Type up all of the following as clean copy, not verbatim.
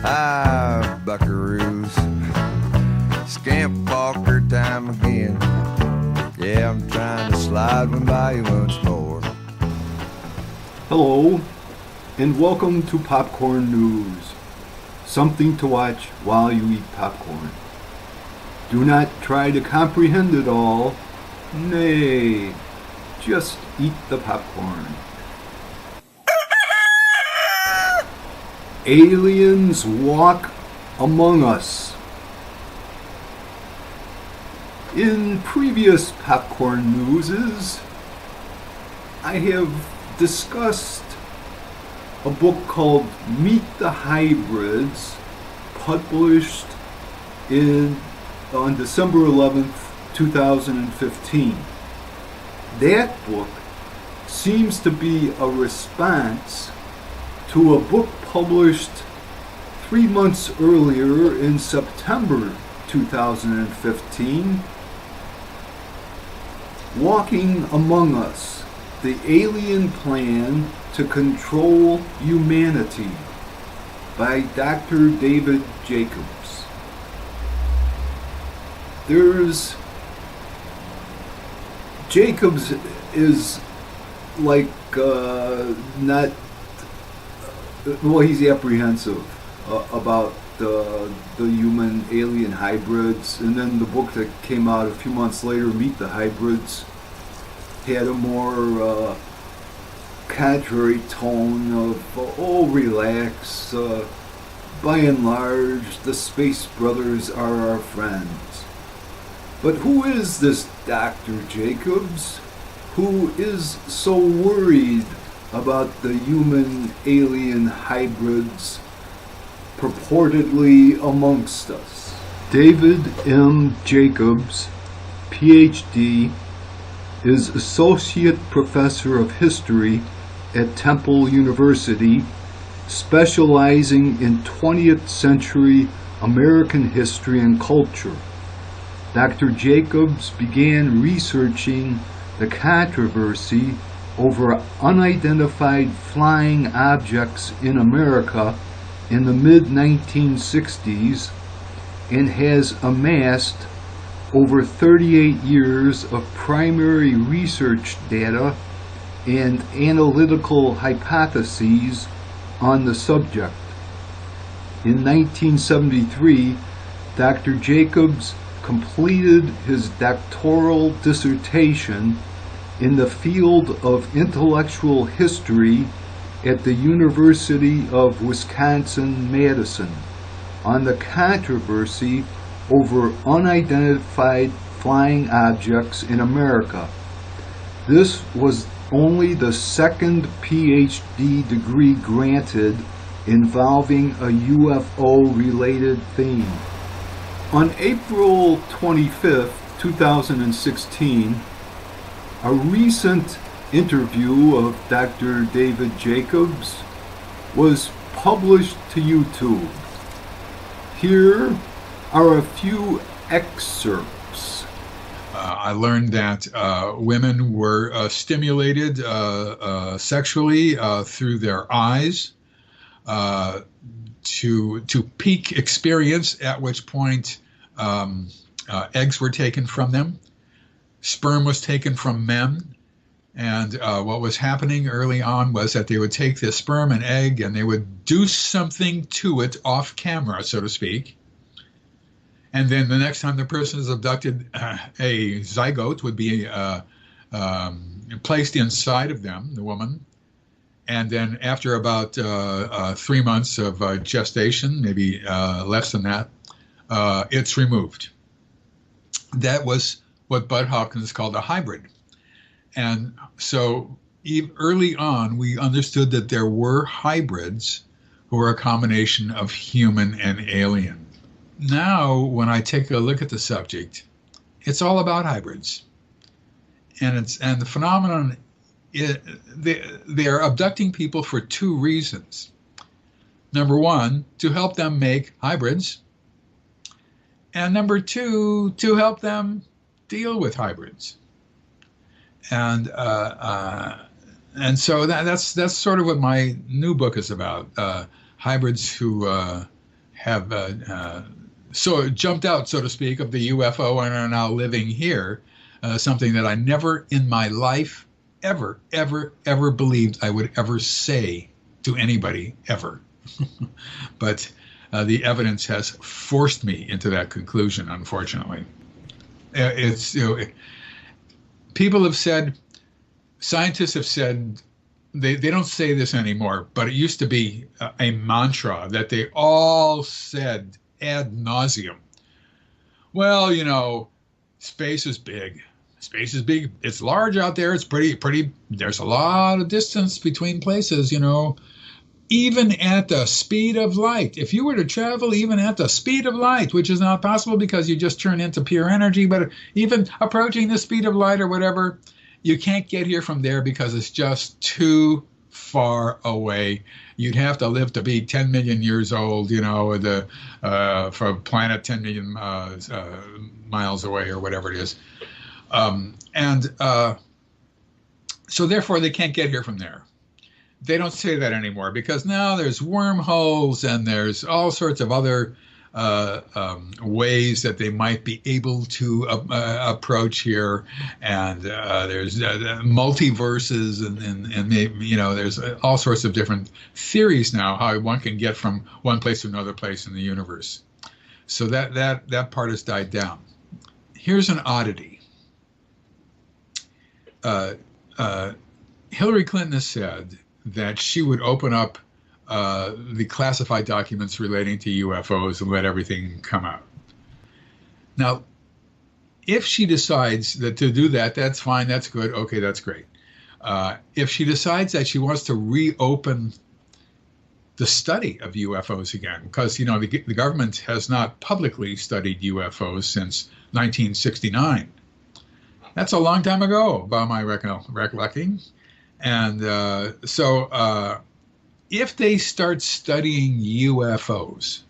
Hi, buckaroos. Scamp walker time again. Yeah, I'm trying to slide one by you once more. Hello, and welcome to Popcorn News. Something to watch while you eat popcorn. Do not try to comprehend it all. Nay, just eat the popcorn. Aliens walk among us. In previous popcorn newses, I have discussed a book called Meet the Hybrids, published on December 11th, 2015. That book seems to be a response to a book published 3 months earlier in September 2015, Walking Among Us, the Alien Plan to Control Humanity by Dr. David Jacobs. Jacobs is like he's apprehensive about the human alien hybrids, and then the book that came out a few months later, Meet the Hybrids, had a more contrary tone of, relax, by and large, the Space Brothers are our friends. But who is this Dr. Jacobs, who is so worried about the human-alien hybrids purportedly amongst us? David M. Jacobs, Ph.D., is Associate Professor of History at Temple University, specializing in 20th century American history and culture. Dr. Jacobs began researching the controversy over unidentified flying objects in America in the mid-1960s and has amassed over 38 years of primary research data and analytical hypotheses on the subject. In 1973, Dr. Jacobs completed his doctoral dissertation in the field of intellectual history at the University of Wisconsin-Madison on the controversy over unidentified flying objects in America. This was only the second PhD degree granted involving a UFO-related theme. On April 25th, 2016, a recent interview of Dr. David Jacobs was published to YouTube. Here are a few excerpts. I learned that women were stimulated sexually through their eyes to peak experience, at which point eggs were taken from them. Sperm was taken from men, and what was happening early on was that they would take the sperm and egg and they would do something to it off camera, so to speak. And then the next time the person is abducted, a zygote would be placed inside of them, the woman. And then after about 3 months of gestation, maybe less than that, it's removed. That was what Bud Hawkins called a hybrid. And so early on, we understood that there were hybrids who were a combination of human and alien. Now, when I take a look at the subject, it's all about hybrids. And the phenomenon, they are abducting people for two reasons. Number one, to help them make hybrids. And number two, to help them deal with hybrids. And so that's sort of what my new book is about. Hybrids who have so jumped out, so to speak, of the UFO and are now living here, something that I never in my life ever believed I would ever say to anybody ever. But the evidence has forced me into that conclusion, unfortunately. It's, people have said, scientists have said, they don't say this anymore, but it used to be a mantra that they all said ad nauseum. Well, space is big. Space is big. It's large out there. It's pretty. There's a lot of distance between places, even at the speed of light. If you were to travel even at the speed of light, which is not possible because you just turn into pure energy, but even approaching the speed of light or whatever, you can't get here from there because it's just too far away. You'd have to live to be 10 million years old, for a planet 10 million miles away or whatever it is. So therefore they can't get here from there. They don't say that anymore because now there's wormholes and there's all sorts of other ways that they might be able to approach here, and there's multiverses and maybe, there's all sorts of different theories now how one can get from one place to another place in the universe. So that part has died down. Here's an oddity. Hillary Clinton has said that she would open up the classified documents relating to UFOs and let everything come out. Now, if she decides that to do that, that's fine, that's good, okay, that's great. If she decides that she wants to reopen the study of UFOs again, because, the government has not publicly studied UFOs since 1969. That's a long time ago, by my recollecting. And so if they start studying UFOs,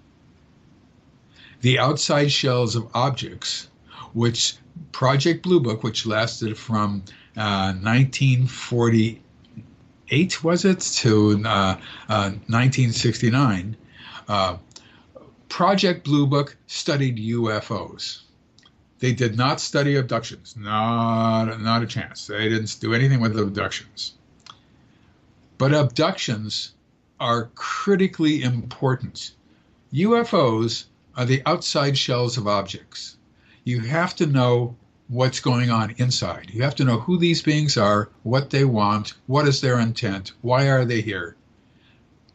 the outside shells of objects, which Project Blue Book, which lasted from 1948, was it, to 1969, Project Blue Book studied UFOs. They did not study abductions, not a chance. They didn't do anything with abductions. But abductions are critically important. UFOs are the outside shells of objects. You have to know what's going on inside. You have to know who these beings are, what they want, what is their intent, why are they here.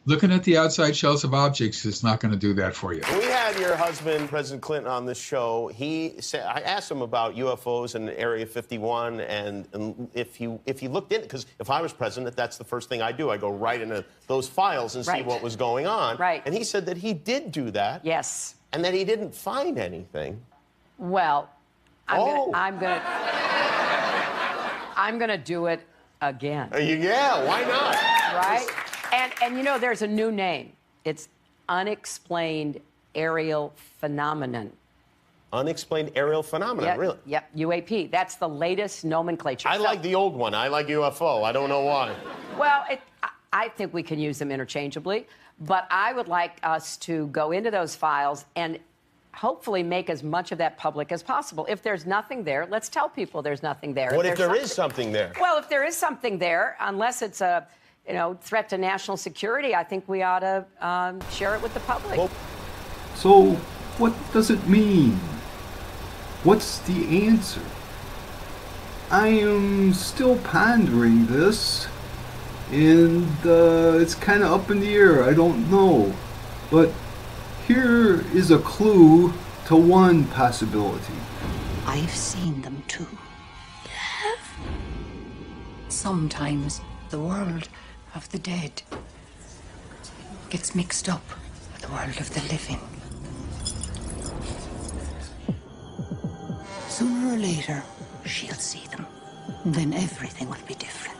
Looking at the outside shells of objects is not going to do that for you. We had your husband, President Clinton, on this show. He said, I asked him about UFOs in Area 51, and if he looked in, because if I was president, that's the first thing I do. I go right into those files and see what was going on. Right. And he said that he did do that. Yes. And that he didn't find anything. Well, I'm gonna do it again. Yeah, why not? Right? And there's a new name. It's unexplained aerial phenomenon. Unexplained aerial phenomenon, really? Yep, UAP. That's the latest nomenclature. I like the old one. I like UFO. I don't know why. Well, I think we can use them interchangeably, but I would like us to go into those files and hopefully make as much of that public as possible. If there's nothing there, let's tell people there's nothing there. What if there is something there? Well, if there is something there, unless it's a threat to national security, I think we ought to share it with the public. Well, so what does it mean? What's the answer? I am still pondering this, and it's kind of up in the air. I don't know. But here is a clue to one possibility. I've seen them too. You have? Sometimes the world of the dead gets mixed up with the world of the living. Sooner or later, she'll see them. Then everything will be different.